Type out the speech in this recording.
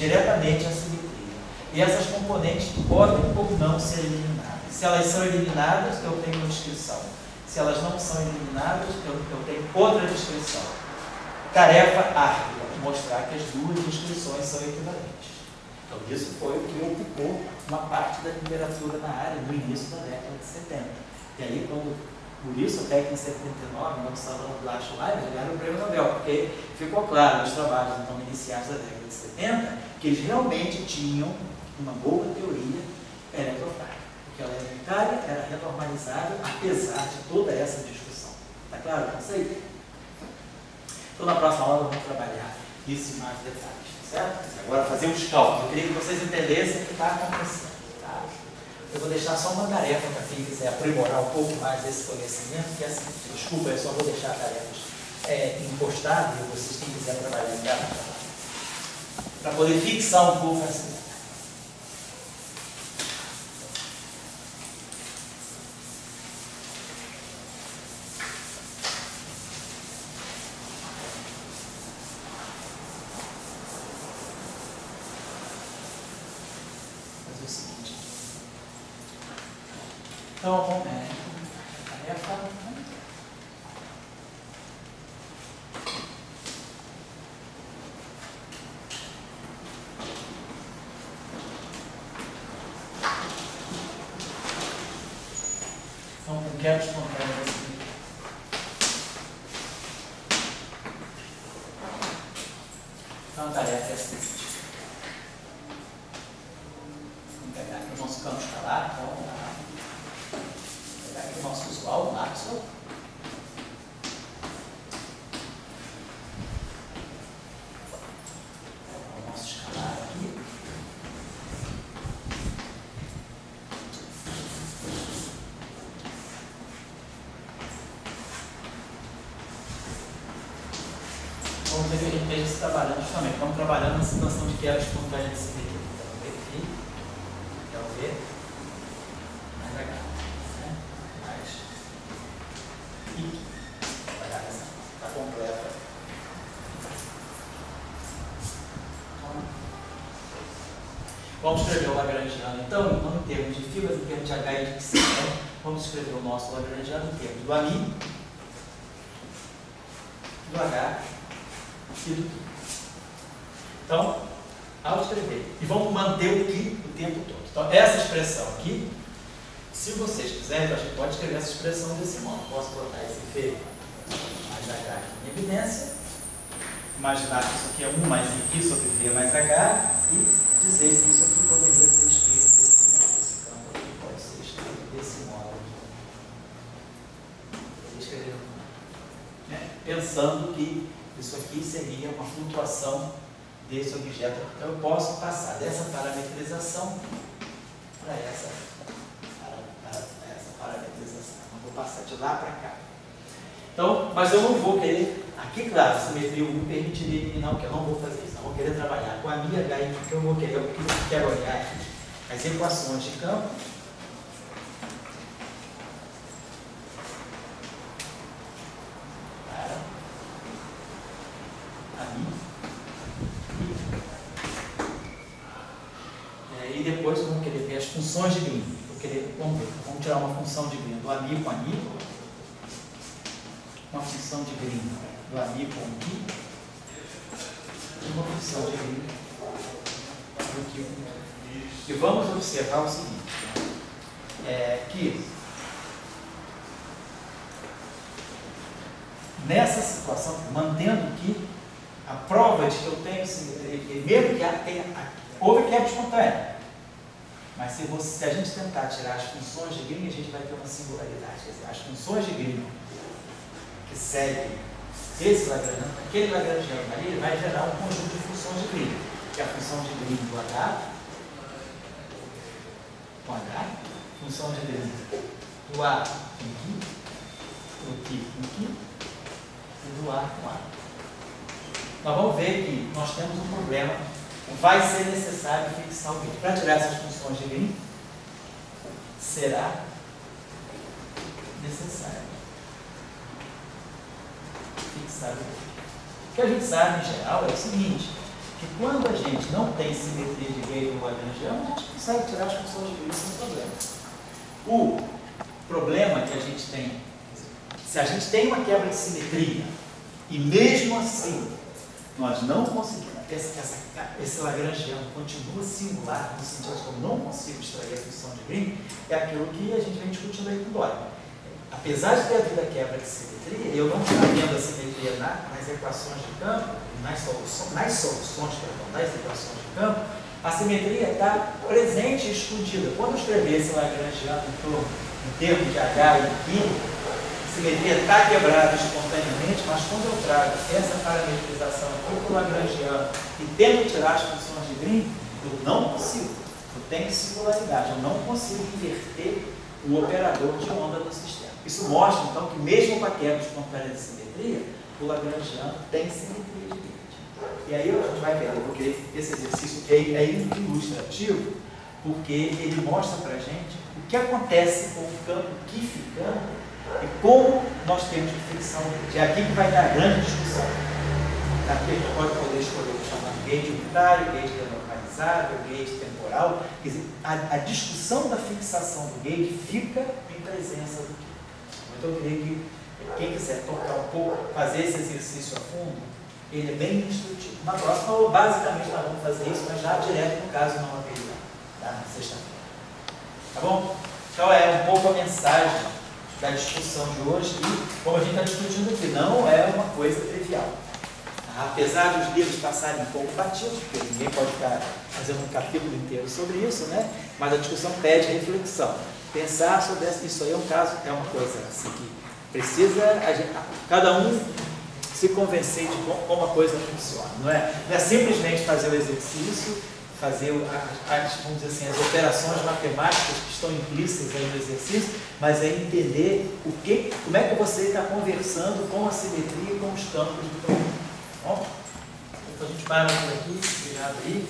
diretamente à simetria. E essas componentes podem ou não ser eliminadas. Se elas são eliminadas, eu tenho uma descrição. Se elas não são eliminadas, eu tenho outra descrição. Tarefa árdua, mostrar que as duas descrições são equivalentes. Então, isso foi o que ocupou uma parte da literatura na área no início da década de 70. E aí, por isso, até que em 79, nós estávamos lá Schleier, ganharam o prêmio Nobel, porque ficou claro nos trabalhos então, iniciais da década de 70 que eles realmente tinham uma boa teoria eletrofrágil. Porque ela elementária era renormalizável, apesar de toda essa discussão. Está claro o conceito? Então, na próxima aula, vamos trabalhar isso em mais detalhes, tá certo? Agora, fazer os cálculos. Eu queria que vocês entendessem o que está acontecendo. Tá? Eu vou deixar só uma tarefa para quem quiser aprimorar um pouco mais esse conhecimento, que é assim, desculpa, eu só vou deixar tarefas impostadas, e vocês, quem quiser trabalhar em casa, para poder fixar um pouco essa ideia. Então, tarefa. Então, com quebra espontânea vai seguir. Então, a tarefa é a seguinte. Vamos pegar aqui o nosso campo escalar. Então, pegar aqui o nosso usual, o Maxwell. O nosso escalar aqui. Vamos ver que a gente esteja trabalhando justamente. Estamos trabalhando na situação de quebra espontânea de simetria. Então, verifique. Quer ver? Mais H. Né? Mais I. Trabalhar essa. Está completa. Vamos escrever o Lagrangiano. Então, não em termos de fio, mas em termos de H e de Psi. Então, vamos escrever o nosso Lagrangiano em termos do AMI, do H e do Q. Então, ao escrever, e vamos manter o Q o tempo todo. Então, essa expressão aqui, se vocês quiserem, a gente pode escrever essa expressão desse modo. Posso botar esse F mais H aqui em evidência, imaginar que isso aqui é 1 mais I sobre V mais H, e dizer que isso aqui poderia ser escrito desse modo. Esse campo aqui pode ser escrito desse modo. Escrever, né? Pensando que isso aqui seria uma flutuação desse objeto. Então, eu posso passar dessa parametrização para essa parametrização. Eu vou passar de lá para cá. Então, mas eu não vou querer, aqui claro, a simetria me permitiria eliminar, porque eu não vou fazer isso. Eu vou querer trabalhar com a minha H, porque eu vou querer, eu quero olhar aqui as equações de campo. E depois vamos querer ver as funções de Green. Vamos tirar uma função de Green do AMI com AMI, uma função de Green do AMI com AMI, e uma função de Green do Q com Q. E vamos observar o seguinte, que nessa situação, mantendo que a prova de que eu tenho, mesmo que houve quebra espontânea, mas se a gente tentar tirar as funções de Green, a gente vai ter uma singularidade. Quer dizer, as funções de Green que seguem esse Lagrangiano, aquele Lagrangiano ali, ele vai gerar um conjunto de funções de Green, que é a função de Green do H com H, função de Green do A com Q, do Q com Q e do A com A. Nós vamos ver que nós temos um problema. Vai ser necessário fixar o Green. Para tirar essas funções de Green, será necessário fixar o Green. O que a gente sabe, em geral, é o seguinte, que quando a gente não tem simetria de gauge no lagrangiano, a gente consegue tirar as funções de gauge sem problema. O problema que a gente tem, se a gente tem uma quebra de simetria, e mesmo assim nós não conseguimos, esse lagrangiano continua singular, no sentido de que eu não consigo extrair a função de Green, é aquilo que a gente vem discutindo aí com Dória. Apesar de ter havido a quebra de simetria, eu não estou vendo a simetria nas equações de campo, nas soluções das equações de campo, a simetria está presente e escondida. Quando eu escrever esse lagrangiano em termos de H e I, a simetria está quebrada espontaneamente, mas quando eu trago essa parametrização aqui para o lagrangiano e tento tirar as funções de Green, eu não consigo. Eu tenho singularidade, eu não consigo inverter o operador de onda do sistema. Isso mostra, então, que mesmo com a quebra espontânea de simetria, o lagrangiano tem simetria de Green. E aí a gente vai ver, porque esse exercício é ilustrativo, porque ele mostra para a gente o que acontece com o campo quificando e como nós temos que fricção. É aqui que vai dar a grande discussão. Aqui a gente pode poder escolher o que chamar de gauge unitário, gauge delocalizável, gauge temporal. Quer dizer, a discussão da fixação do gauge fica em presença do que. Então eu queria que quem quiser tocar um pouco, fazer esse exercício a fundo, ele é bem instrutivo. Na próxima, basicamente, nós vamos fazer isso, mas já direto no caso não haveria, tá? Na sexta-feira. Tá bom? Então é um pouco a mensagem da discussão de hoje e, como a gente está discutindo aqui, não é uma coisa trivial. Apesar dos livros passarem um pouco batidos, porque ninguém pode ficar fazendo um capítulo inteiro sobre isso, né? Mas a discussão pede reflexão. Pensar sobre isso aí é um caso, é uma coisa assim que precisa cada um se convencer de como a coisa funciona. Não é simplesmente fazer o exercício, fazer vamos dizer assim, as operações matemáticas que estão implícitas aí no exercício, mas é entender como é que você está conversando com a simetria e com os campos do problema. Bom, então a gente para por aqui, obrigado aí.